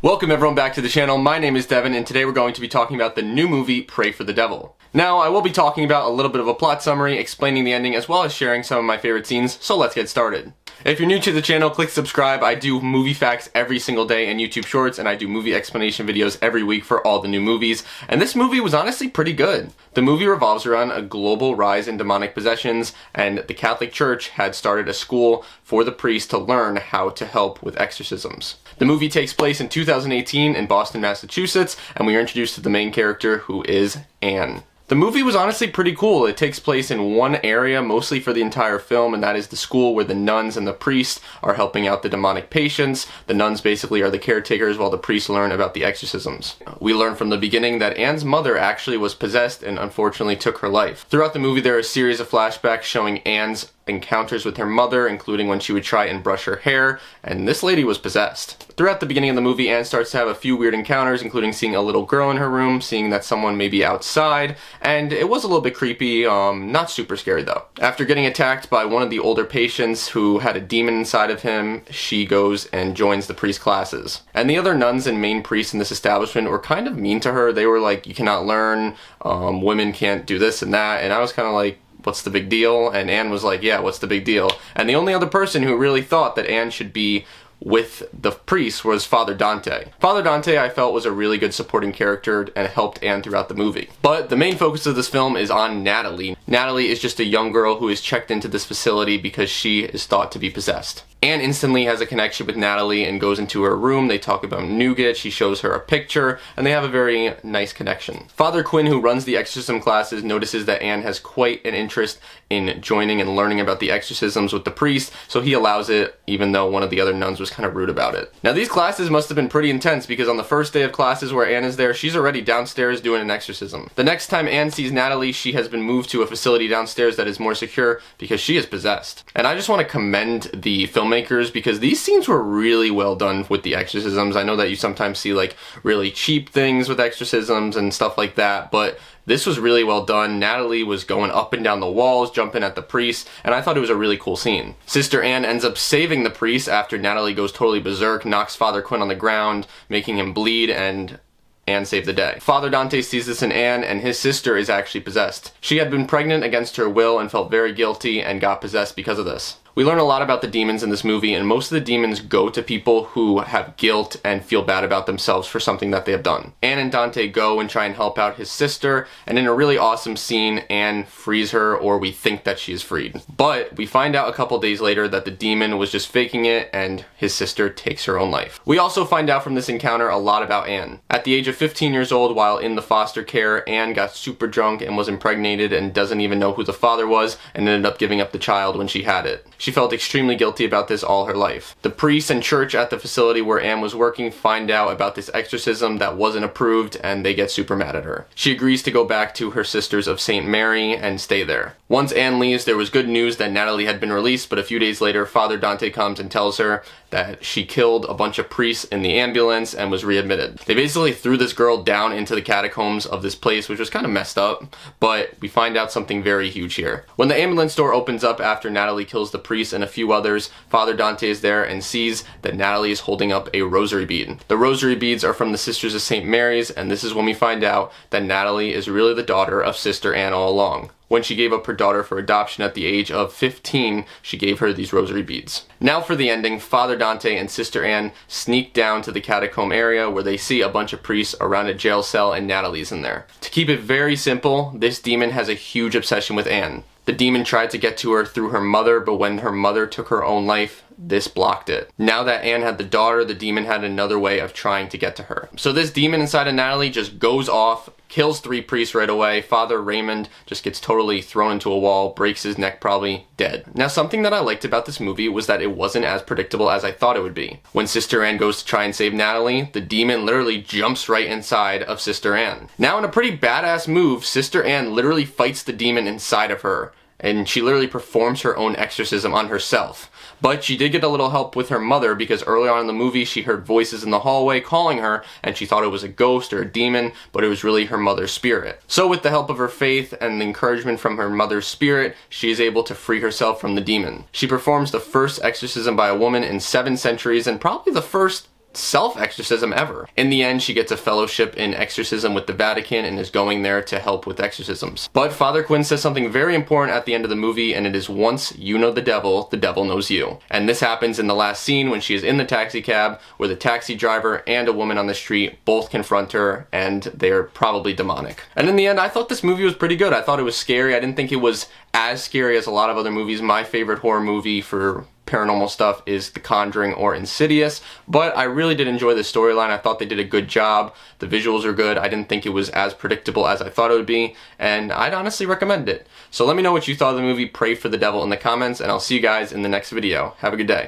Welcome everyone back to the channel. My name is Devin and today we're going to be talking about the new movie Pray for the Devil. Now I will be talking about a little bit of a plot summary, explaining the ending as well as sharing some of my favorite scenes, so let's get started. If you're new to the channel, click subscribe. I do movie facts every single day in YouTube Shorts and I do movie explanation videos every week for all the new movies, and this movie was honestly pretty good. The movie revolves around a global rise in demonic possessions, and the Catholic Church had started a school for the priests to learn how to help with exorcisms. The movie takes place in 2018 in Boston, Massachusetts, and we are introduced to the main character, who is Anne. The movie was honestly pretty cool. It takes place in one area mostly for the entire film, and that is the school where the nuns and the priests are helping out the demonic patients. The nuns basically are the caretakers while the priests learn about the exorcisms. We learn from the beginning that Anne's mother actually was possessed and unfortunately took her life. Throughout the movie there are a series of flashbacks showing Anne's encounters with her mother, including when she would try and brush her hair, and this lady was possessed. Throughout the beginning of the movie, Anne starts to have a few weird encounters, including seeing a little girl in her room, seeing that someone may be outside, and it was a little bit creepy, not super scary though. After getting attacked by one of the older patients who had a demon inside of him, she goes and joins the priest classes. And the other nuns and main priests in this establishment were kind of mean to her. They were like, you cannot learn, women can't do this and that, and I was kind of like, what's the big deal? And Anne was like, yeah, what's the big deal? And the only other person who really thought that Anne should be with the priest was Father Dante. Father Dante, I felt, was a really good supporting character and helped Anne throughout the movie. But the main focus of this film is on Natalie. Natalie is just a young girl who is checked into this facility because she is thought to be possessed. Anne instantly has a connection with Natalie and goes into her room. They talk about nougat, she shows her a picture, and they have a very nice connection. Father Quinn, who runs the exorcism classes, notices that Anne has quite an interest in joining and learning about the exorcisms with the priest, so he allows it, even though one of the other nuns was kind of rude about it. Now these classes must have been pretty intense, because on the first day of classes where Anne is there, she's already downstairs doing an exorcism. The next time Anne sees Natalie, she has been moved to a facility downstairs that is more secure because she is possessed. And I just want to commend the filmmakers because these scenes were really well done with the exorcisms. I know that you sometimes see like really cheap things with exorcisms and stuff like that, but this was really well done. Natalie was going up and down the walls, jumping at the priest, and I thought it was a really cool scene. Sister Anne ends up saving the priest after Natalie goes totally berserk, knocks Father Quinn on the ground, making him bleed, and Anne saved the day. Father Dante sees this in Anne, and his sister is actually possessed. She had been pregnant against her will and felt very guilty and got possessed because of this. We learn a lot about the demons in this movie, and most of the demons go to people who have guilt and feel bad about themselves for something that they have done. Anne and Dante go and try and help out his sister, and in a really awesome scene, Anne frees her, or we think that she is freed. But we find out a couple days later that the demon was just faking it, and his sister takes her own life. We also find out from this encounter a lot about Anne. At the age of 15 years old, while in the foster care, Anne got super drunk and was impregnated and doesn't even know who the father was, and ended up giving up the child when she had it. She felt extremely guilty about this all her life. The priest and church at the facility where Anne was working find out about this exorcism that wasn't approved, and they get super mad at her. She agrees to go back to her Sisters of St. Mary and stay there. Once Anne leaves, there was good news that Natalie had been released, but a few days later, Father Dante comes and tells her that she killed a bunch of priests in the ambulance and was readmitted. They basically threw this girl down into the catacombs of this place, which was kind of messed up, but we find out something very huge here. When the ambulance door opens up after Natalie kills the priest and a few others, Father Dante is there and sees that Natalie is holding up a rosary bead. The rosary beads are from the Sisters of St. Mary's, and this is when we find out that Natalie is really the daughter of Sister Anne all along. When she gave up her daughter for adoption at the age of 15, she gave her these rosary beads. Now for the ending, Father Dante and Sister Anne sneak down to the catacomb area where they see a bunch of priests around a jail cell and Natalie's in there. To keep it very simple, this demon has a huge obsession with Anne. The demon tried to get to her through her mother, but when her mother took her own life, this blocked it. Now that Anne had the daughter, the demon had another way of trying to get to her. So this demon inside of Natalie just goes off, kills 3 priests right away. Father Raymond just gets totally thrown into a wall, breaks his neck, probably dead. Now something that I liked about this movie was that it wasn't as predictable as I thought it would be. When Sister Anne goes to try and save Natalie, the demon literally jumps right inside of Sister Anne. Now in a pretty badass move, Sister Anne literally fights the demon inside of her, and she literally performs her own exorcism on herself. But she did get a little help with her mother because early on in the movie she heard voices in the hallway calling her and she thought it was a ghost or a demon, but it was really her mother's spirit. So with the help of her faith and the encouragement from her mother's spirit, she is able to free herself from the demon. She performs the first exorcism by a woman in 7 centuries and probably the first self-exorcism ever. In the end, she gets a fellowship in exorcism with the Vatican and is going there to help with exorcisms. But Father Quinn says something very important at the end of the movie, and it is, once you know the devil knows you. And this happens in the last scene when she is in the taxi cab, where the taxi driver and a woman on the street both confront her, and they're probably demonic. And in the end, I thought this movie was pretty good. I thought it was scary. I didn't think it was as scary as a lot of other movies. My favorite horror movie for paranormal stuff is The Conjuring or Insidious, but I really did enjoy the storyline. I thought they did a good job. The visuals are good. I didn't think it was as predictable as I thought it would be, and I'd honestly recommend it. So let me know what you thought of the movie Pray for the Devil in the comments, and I'll see you guys in the next video. Have a good day.